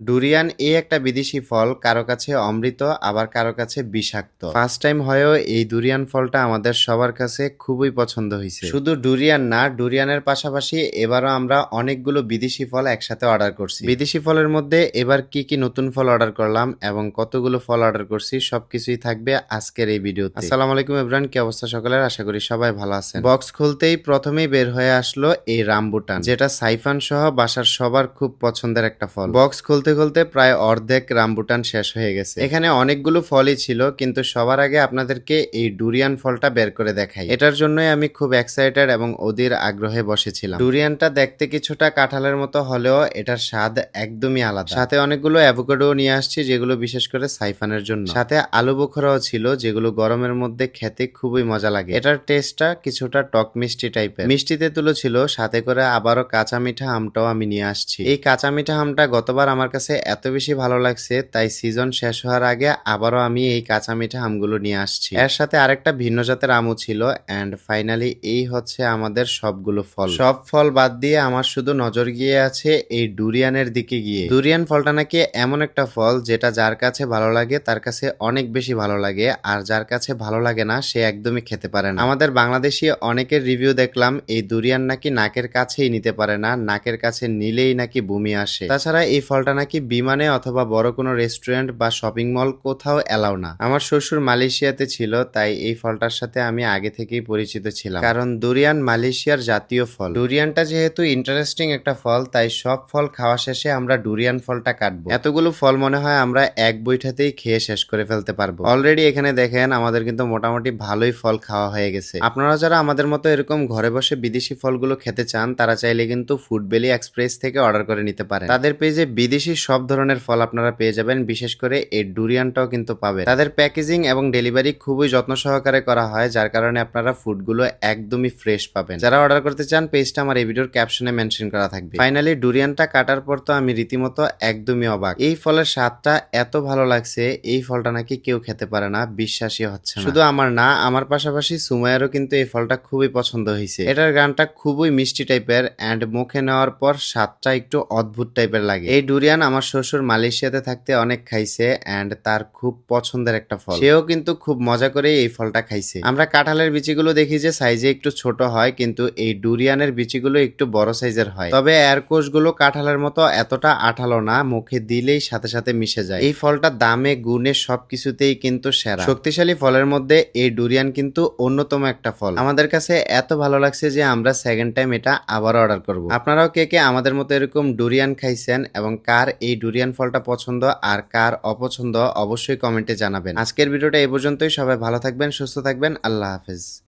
Durian এই একটা বিদেশি ফল, কারো কাছে অমৃত আবার কারো কাছে বিষাক্ত। ফার্স্ট টাইম হয়েও এই ডুরিয়ান ফলটা আমাদের সবার কাছে খুবই পছন্দ হয়েছে। শুধু ডুরিয়ান না, ডুরিয়ানের পাশাপাশি এবারও আমরা অনেকগুলো বিদেশি ফল একসাথে অর্ডার করছি। বিদেশি ফলের মধ্যে এবার কি কি নতুন ফল অর্ডার করলাম এবং কতগুলো ফল অর্ডার করছি সবকিছুই থাকবে আজকের এই ভিডিওতে। আসসালামু আলাইকুম এভরিওয়ান, কি অবস্থা সকলের? আশা করি সবাই ভালো আছেন। বক্স খুলতেই প্রথমেই বের হয়ে আসলো এই রামবুটান, যেটা সাইফান সহ বাসার সবার খুব পছন্দের একটা ফল। বক্স খুলতে খুলতে প্রায় অর্ধেক রামবুটান শেষ হয়ে গেছে। এখানে অনেকগুলো ফলই ছিল, কিন্তু সবার আগে আপনাদেরকে এই ডুরিয়ান ফলটা বের করে দেখাই। এটার জন্যই আমি খুব এক্সাইটেড এবং অধীর আগ্রহে বসেছিলাম। ডুরিয়ানটা দেখতে কিছুটা কাঁঠালের মতো হলেও এটার স্বাদ একদমই আলাদা। সাথে অনেকগুলো অ্যাভোকাডো নিয়ে আসছি, যেগুলো বিশেষ করে সাইফানের জন্য। সাথে আলু বোখরাও ছিল, যেগুলো গরমের মধ্যে খেতে খুবই মজা লাগে। এটার টেস্টটা কিছুটা টক মিষ্টি টাইপের। মিষ্টিতে তুলো ছিল, সাথে করে আবারও কাঁচা মিঠা আমটাও আমি নিয়ে আসছি। এই কাঁচা মিঠা আমটা গতবার আমার কাছে এত বেশি ভালো লাগছে, তাই সিজন শেষ হওয়ার আগে আবারও আমি এই কাঁচা মিঠা আমগুলো নিয়ে আসছি। এর সাথে আরেকটা ভিন্ন জাতের আমও ছিল। এন্ড ফাইনালি এই হচ্ছে আমাদের সবগুলো ফল। সব ফল বাদ দিয়ে আমার শুধু নজর গিয়ে আছে এই ডুরিয়ানের দিকে গিয়ে। ডুরিয়ান ফলটা নাকি এমন একটা ফল যেটা যার কাছে ভালো লাগে তার কাছে অনেক বেশি ভালো লাগে, আর যার কাছে ভালো লাগে না সে একদমই খেতে পারে না। আমাদের বাংলাদেশি অনেকের রিভিউ দেখলাম এই ডুরিয়ান নাকি নাকের কাছেই নিতে পারে না, নাকের কাছে নিলেই নাকি বমি আসে। তাছাড়া এই ফলটা নাকি বিমানে অথবা বড় কোনো রেস্টুরেন্ট বা শপিং মল কোথাও এলাও না। আমার শ্বশুর মালয়েশিয়াতে ছিল, তাই এই ফলটার সাথে আমি আগে থেকেই পরিচিত ছিলাম, কারণ ডুরিয়ান মালয়েশিয়ার জাতীয় ফল। ডুরিয়ানটা যেহেতু ইন্টারেস্টিং একটা ফল, তাই সব ফল খাওয়া শেষে আমরা ডুরিয়ান ফলটা কাটবো। এতগুলো ফল মনে হয় আমরা এক বৈঠাতেই খেয়ে শেষ করে ফেলতে পারবো। অলরেডি এখানে দেখেন আমাদের কিন্তু মোটামুটি ভালোই ফল খাওয়া হয়ে গেছে। আপনারা যারা আমাদের মতো এরকম ঘরে বসে বিদেশি ফলগুলো খেতে চান, তারা চাইলে কিন্তু ফুড ভ্যালি এক্সপ্রেস থেকে অর্ডার করে নিতে পারেন। তাদের পেজে বিদেশি সব ধরনের ফল আপনারা পেয়ে যাবেন, বিশেষ করে এই ডুরিয়ানটাও কিন্তু পাবেন। তাদের প্যাকেজিং এবং ডেলিভারি খুবই যত্ন সহকারে করা হয়, যার কারণে আপনারা ফুডগুলো একদমই ফ্রেশ পাবেন। যারা অর্ডার করতে চান, পেজটা আমার এই ভিডিওর ক্যাপশনে মেনশন করা থাকবে। ফাইনালি ডুরিয়ানটা কাটার পর তো আমি রীতিমতো একদমই অবাক। এই ফলের স্বাদটা এত ভালো লাগছে, এই ফলটা নাকি কেউ খেতে পারে না, বিশ্বাসই হচ্ছে না। শুধু আমার না, আমার পাশাপাশি সুমাইয়ারও কিন্তু এই ফলটা খুবই পছন্দ হয়েছে। এটার গানটা খুবই মিষ্টি টাইপের এন্ড মুখে নেওয়ার পর স্বাদটা একটু অদ্ভুত টাইপের লাগে। এই ডুরিয়ান আমার শ্বশুর মালয়েশিয়াতে থাকতে অনেক খাইছে এন্ড তার খুব পছন্দের একটা ফল। সেও কিন্তু খুব মজা করে এই ফলটা খাইছে। আমরা কাঁঠালের বিচিগুলো দেখি যে সাইজে একটু ছোট হয়, কিন্তু এই ডুরিয়ানের বিচিগুলো একটু বড় সাইজের হয়। তবে এর কোষগুলো কাঁঠালের মতো এতটা আঠালো না, মুখে দিলেই সাথে সাথে মিশে যায়। এই ফলটা দামে গুণে সবকিছুতেই কিন্তু সেরা। শক্তিশালী ফলের মধ্যে এই ডুরিয়ান কিন্তু অন্যতম একটা ফল। আমাদের কাছে এত ভালো লাগছে যে আমরা সেকেন্ড টাইম এটা আবার অর্ডার করব। আপনারাও কে কে আমাদের মতো এরকম ডুরিয়ান খাইছেন এবং কার এই ডুরিয়ান ফলটা পছন্দ আর কার অপছন্দ অবশ্যই কমেন্টে জানাবেন। আজকের ভিডিওটা এই পর্যন্তই। সবাই ভালো থাকবেন, সুস্থ থাকবেন। আল্লাহ হাফেজ।